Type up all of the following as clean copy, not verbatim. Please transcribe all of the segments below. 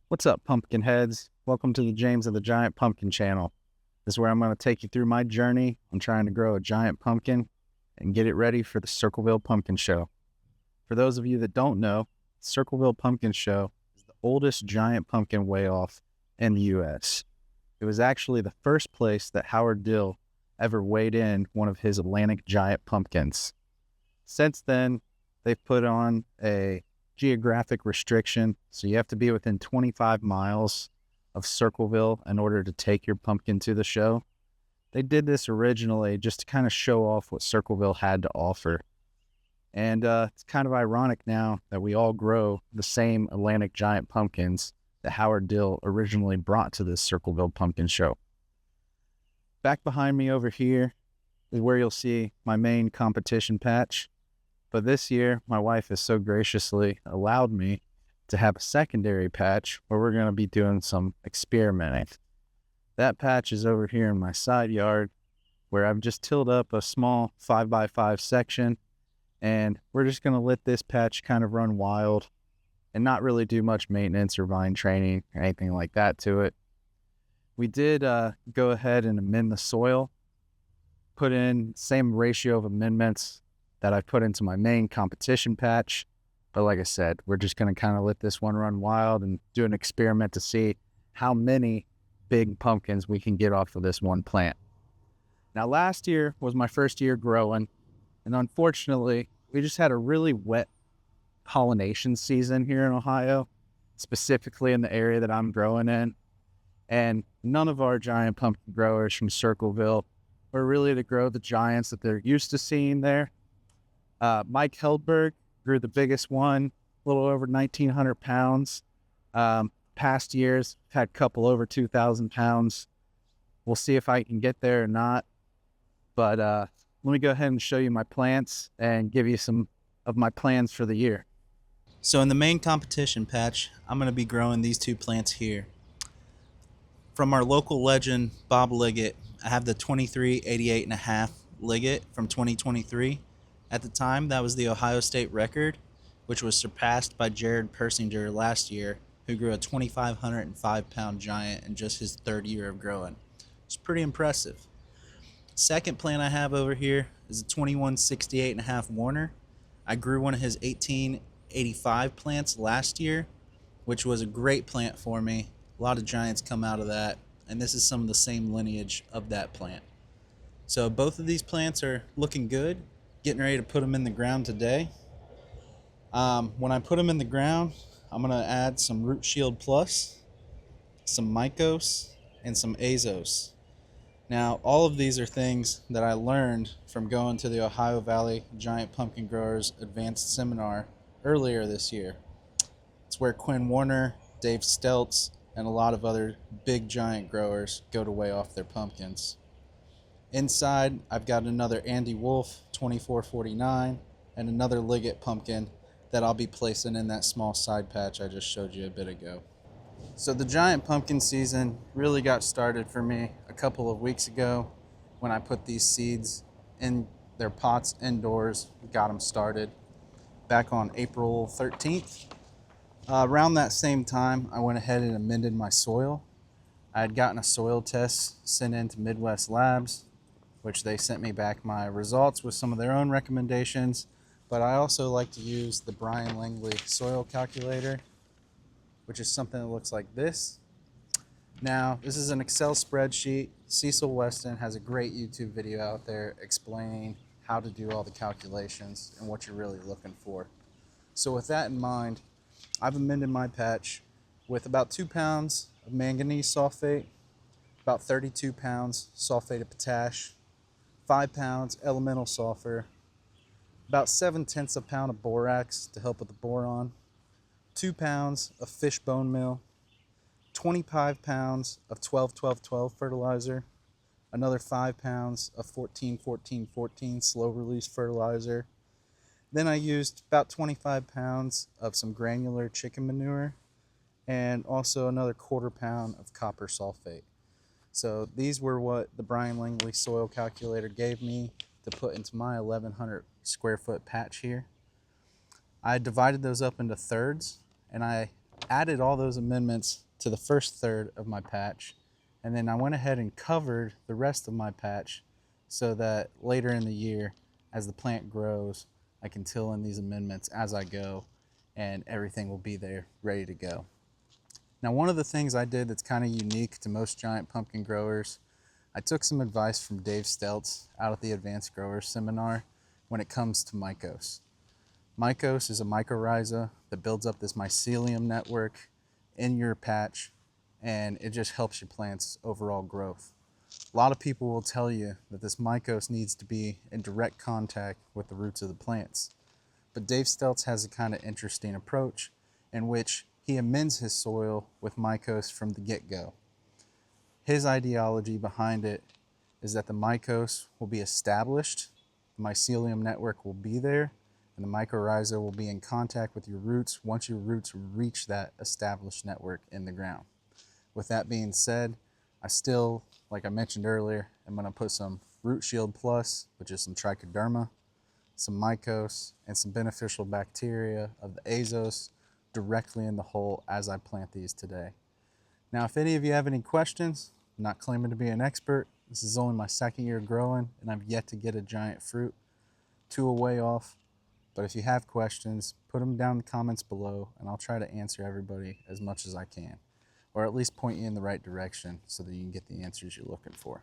What's up, pumpkin heads? Welcome to the James of the Giant Pumpkin channel. This is where I'm going to take you through my journey on trying to grow a giant pumpkin and get it ready for the Circleville Pumpkin Show. For those of you that don't know, Circleville Pumpkin Show is the oldest giant pumpkin weigh-off in the U.S. It was actually the first place that Howard Dill ever weighed in one of his Atlantic giant pumpkins. Since then, they've put on a geographic restriction, so you have to be within 25 miles of Circleville in order to take your pumpkin to the show. They did this originally just to kind of show off what Circleville had to offer. And it's kind of ironic now that we all grow the same Atlantic giant pumpkins that Howard Dill originally brought to this Circleville Pumpkin Show. Back behind me over here is where you'll see my main competition patch. But this year, my wife has so graciously allowed me to have a secondary patch where we're going to be doing some experimenting. That patch is over here in my side yard where I've just tilled up a small 5x5 section, and we're just going to let this patch kind of run wild and not really do much maintenance or vine training or anything like that to it. We did go ahead and amend the soil, put in same ratio of amendments that I put into my main competition patch. But like I said, we're just going to kind of let this one run wild and do an experiment to see how many big pumpkins we can get off of this one plant. Now, last year was my first year growing, and unfortunately, we just had a really wet pollination season here in Ohio, specifically in the area that I'm growing in. And none of our giant pumpkin growers from Circleville were really to grow the giants that they're used to seeing there. Mike Heldberg grew the biggest one, a little over 1,900 pounds. Past years, had a couple over 2,000 pounds. We'll see if I can get there or not. But let me go ahead and show you my plants and give you some of my plans for the year. So in the main competition patch, I'm going to be growing these two plants here. From our local legend, Bob Ligget, I have the 2388.5 Ligget from 2023. At the time, that was the Ohio State record, which was surpassed by Jared Persinger last year, who grew a 2,505-pound giant in just his third year of growing. It's pretty impressive. Second plant I have over here is a 2168.5 Werner. I grew one of his 1885 plants last year, which was a great plant for me. A lot of giants come out of that, and this is some of the same lineage of that plant. So both of these plants are looking good. Getting ready to put them in the ground today. When I put them in the ground, I'm going to add some Root Shield Plus, some Mykos, and some Azos. Now, all of these are things that I learned from going to the Ohio Valley Giant Pumpkin Growers Advanced Seminar earlier this year. It's where Quin Werner, Dave Stelts, and a lot of other big giant growers go to weigh off their pumpkins. Inside, I've got another Andy Wolf 2449 and another Ligget pumpkin that I'll be placing in that small side patch I just showed you a bit ago. So the giant pumpkin season really got started for me a couple of weeks ago when I put these seeds in their pots indoors, got them started back on April 13th. Around that same time, I went ahead and amended my soil. I had gotten a soil test sent in to Midwest Labs, which they sent me back my results with some of their own recommendations. But I also like to use the Brian Langley soil calculator, which is something that looks like this. Now, this is an Excel spreadsheet. Cecil Weston has a great YouTube video out there explaining how to do all the calculations and what you're really looking for. So with that in mind, I've amended my patch with about 2 pounds of manganese sulfate, about 32 pounds sulfate of potash, 5 pounds elemental sulfur, about 7/10 pound of borax to help with the boron, 2 pounds of fish bone meal, 25 pounds of 12-12-12 fertilizer, another 5 pounds of 14-14-14 slow release fertilizer. Then I used about 25 pounds of some granular chicken manure and also another 1/4 pound of copper sulfate. So these were what the Brian Langley soil calculator gave me to put into my 1,100 square foot patch here. I divided those up into thirds, and I added all those amendments to the first third of my patch, and then I went ahead and covered the rest of my patch so that later in the year, as the plant grows, I can till in these amendments as I go, and everything will be there ready to go. Now, one of the things I did that's kind of unique to most giant pumpkin growers, I took some advice from Dave Stelts out at the Advanced Growers Seminar when it comes to Mykos. Mykos is a mycorrhiza that builds up this mycelium network in your patch, and it just helps your plant's overall growth. A lot of people will tell you that this Mykos needs to be in direct contact with the roots of the plants. But Dave Stelts has a kind of interesting approach in which he amends his soil with Mykos from the get-go. His ideology behind it is that the Mykos will be established, the mycelium network will be there, and the mycorrhiza will be in contact with your roots once your roots reach that established network in the ground. With that being said, I still, like I mentioned earlier, I'm going to put some Root Shield Plus, which is some trichoderma, some Mykos, and some beneficial bacteria of the Azos directly in the hole as I plant these today. Now, if any of you have any questions, I'm not claiming to be an expert. This is only my second year growing, and I've yet to get a giant fruit. Two away off. But if you have questions, put them down in the comments below, and I'll try to answer everybody as much as I can, or at least point you in the right direction so that you can get the answers you're looking for.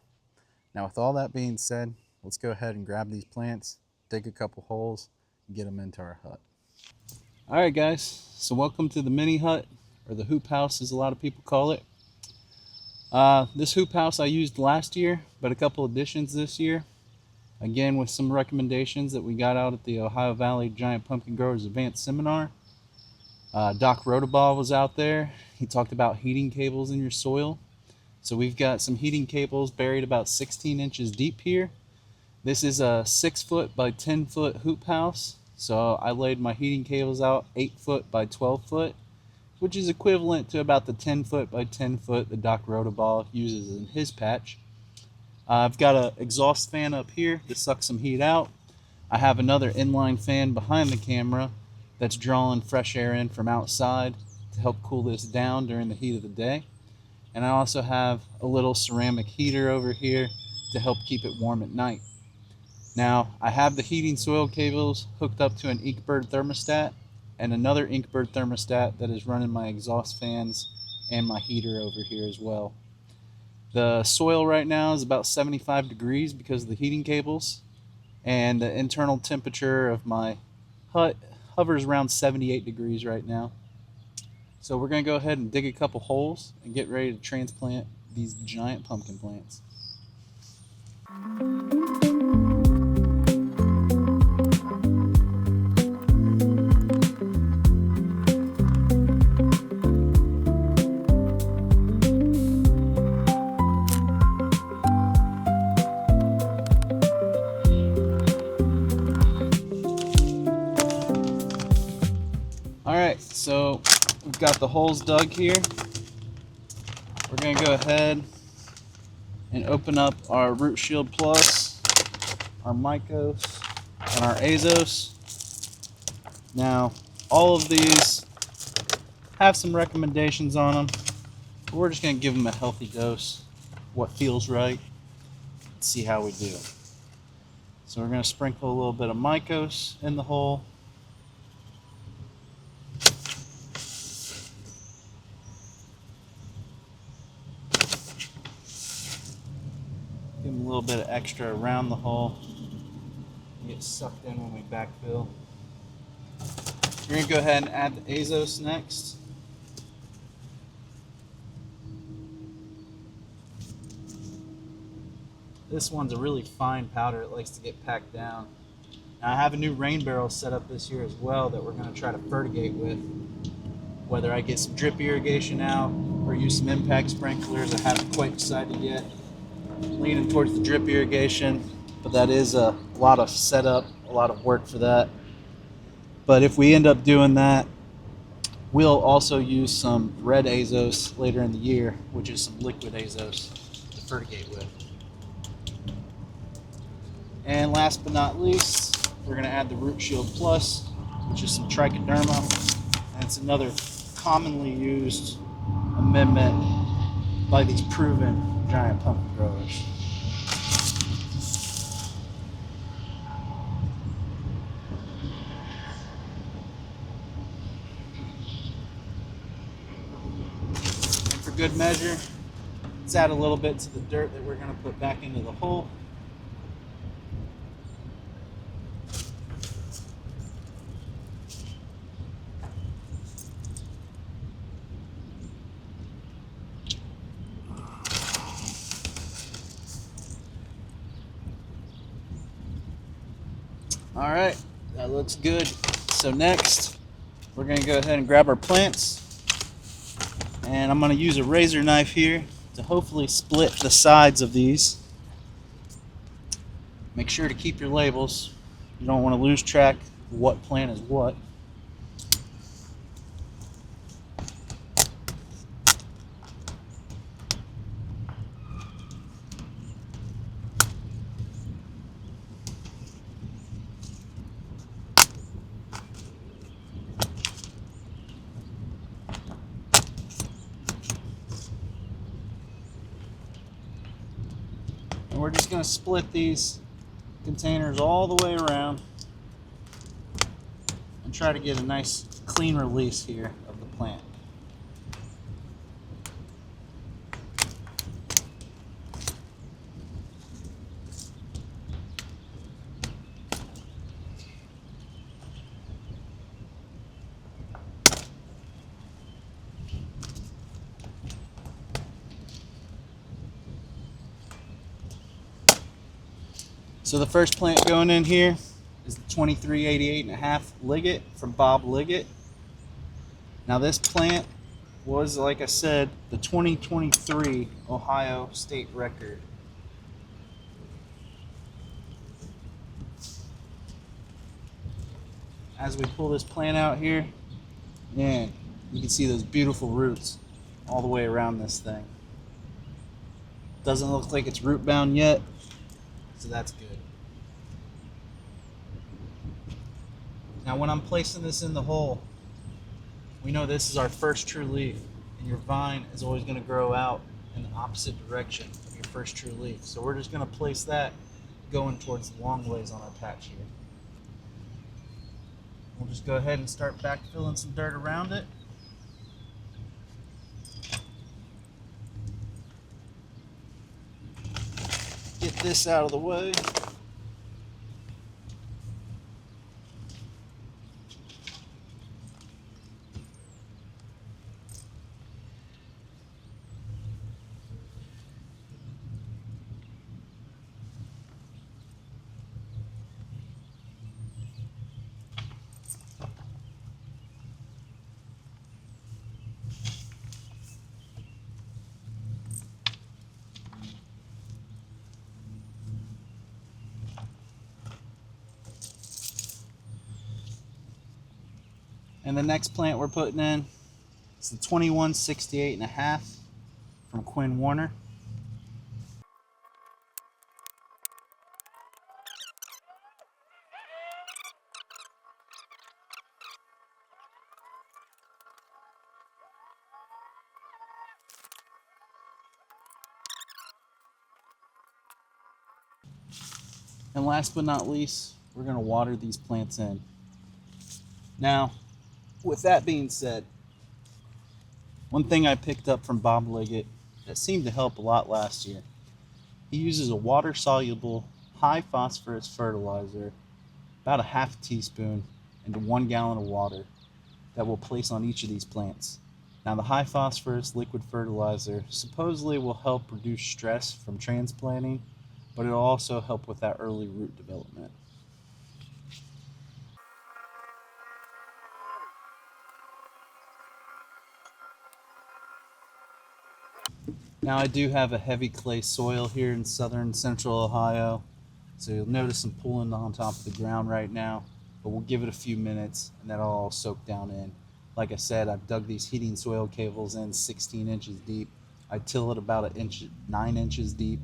Now, with all that being said, let's go ahead and grab these plants, dig a couple holes, and get them into our hut. All right, guys, so welcome to the mini hut, or the hoop house as a lot of people call it. This hoop house I used last year, but a couple additions this year. Again, with some recommendations that we got out at the Ohio Valley Giant Pumpkin Growers Advanced Seminar. Doc Rodebaugh was out there. He talked about heating cables in your soil. So we've got some heating cables buried about 16 inches deep here. This is a 6-foot by 10-foot hoop house. So I laid my heating cables out 8-foot by 12-foot, which is equivalent to about the 10-foot by 10-foot that Doc Rodebaugh uses in his patch. I've got an exhaust fan up here to suck some heat out. I have another inline fan behind the camera that's drawing fresh air in from outside to help cool this down during the heat of the day. And I also have a little ceramic heater over here to help keep it warm at night. Now, I have the heating soil cables hooked up to an Inkbird thermostat and another Inkbird thermostat that is running my exhaust fans and my heater over here as well. The soil right now is about 75 degrees because of the heating cables, and the internal temperature of my hut hovers around 78 degrees right now. So we're going to go ahead and dig a couple holes and get ready to transplant these giant pumpkin plants. Alright, so we've got the holes dug here. We're going to go ahead and open up our Root Shield Plus, our Mykos, and our Azos. Now, all of these have some recommendations on them, but we're just going to give them a healthy dose, what feels right, and see how we do. So we're going to sprinkle a little bit of Mykos in the hole. Give them a little bit of extra around the hole. Get sucked in when we backfill. We're going to go ahead and add the Azos next. This one's a really fine powder. It likes to get packed down. Now, I have a new rain barrel set up this year as well that we're going to try to fertigate with. Whether I get some drip irrigation out or use some impact sprinklers, I haven't quite decided yet. Leaning towards the drip irrigation, but that is a lot of setup, a lot of work for that. But if we end up doing that, we'll also use some red Azos later in the year, which is some liquid Azos to fertigate with. And last but not least, we're going to add the Root Shield Plus, which is some trichoderma, and it's another commonly used amendment by these proven giant pumpkin growers. And for good measure, let's add a little bit to the dirt that we're going to put back into the hole. All right, that looks good. So next, we're going to go ahead and grab our plants. And I'm going to use a razor knife here to hopefully split the sides of these. Make sure to keep your labels. You don't want to lose track of what plant is what. And we're just going to split these containers all the way around and try to get a nice clean release here of the plant. So the first plant going in here is the 2388.5 Ligget from Bob Ligget. Now this plant was, like I said, the 2023 Ohio state record. As we pull this plant out here, man, you can see those beautiful roots all the way around this thing. Doesn't look like it's root bound yet, so that's good. Now when I'm placing this in the hole, we know this is our first true leaf, and your vine is always going to grow out in the opposite direction of your first true leaf. So we're just going to place that going towards the long ways on our patch here. We'll just go ahead and start backfilling some dirt around it. Get this out of the way. And the next plant we're putting in is the 2168.5 from Quin Werner. And last but not least, we're going to water these plants in. Now, with that being said, one thing I picked up from Bob Ligget that seemed to help a lot last year, he uses a water-soluble, high-phosphorus fertilizer, about a half teaspoon into 1 gallon of water that we'll place on each of these plants. Now, the high-phosphorus liquid fertilizer supposedly will help reduce stress from transplanting, but it'll also help with that early root development. Now I do have a heavy clay soil here in southern central Ohio, so you'll notice some pooling on top of the ground right now, but we'll give it a few minutes and that'll all soak down in. Like I said, I've dug these heating soil cables in 16 inches deep. I till it about 9 inches deep,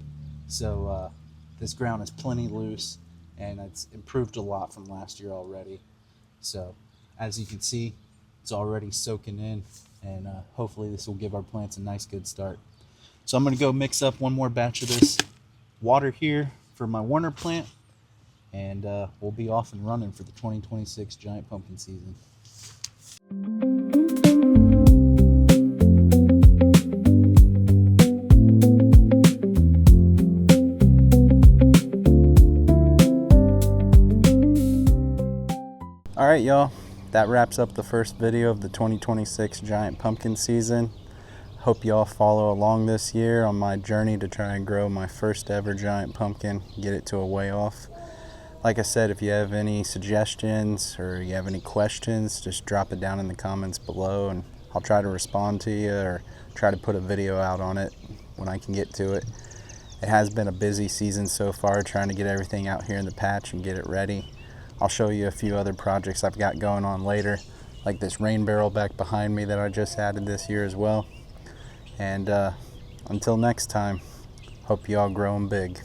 so this ground is plenty loose and it's improved a lot from last year already. So as you can see, it's already soaking in and hopefully this will give our plants a nice good start. So I'm going to go mix up one more batch of this water here for my Werner plant, and we'll be off and running for the 2026 giant pumpkin season. All right, y'all, that wraps up the first video of the 2026 giant pumpkin season. Hope y'all follow along this year on my journey to try and grow my first ever giant pumpkin, get it to a way off. Like I said, if you have any suggestions or you have any questions, just drop it down in the comments below and I'll try to respond to you or try to put a video out on it when I can get to it. It has been a busy season so far, trying to get everything out here in the patch and get it ready. I'll show you a few other projects I've got going on later, like this rain barrel back behind me that I just added this year as well. And until next time, hope you all grow 'em big.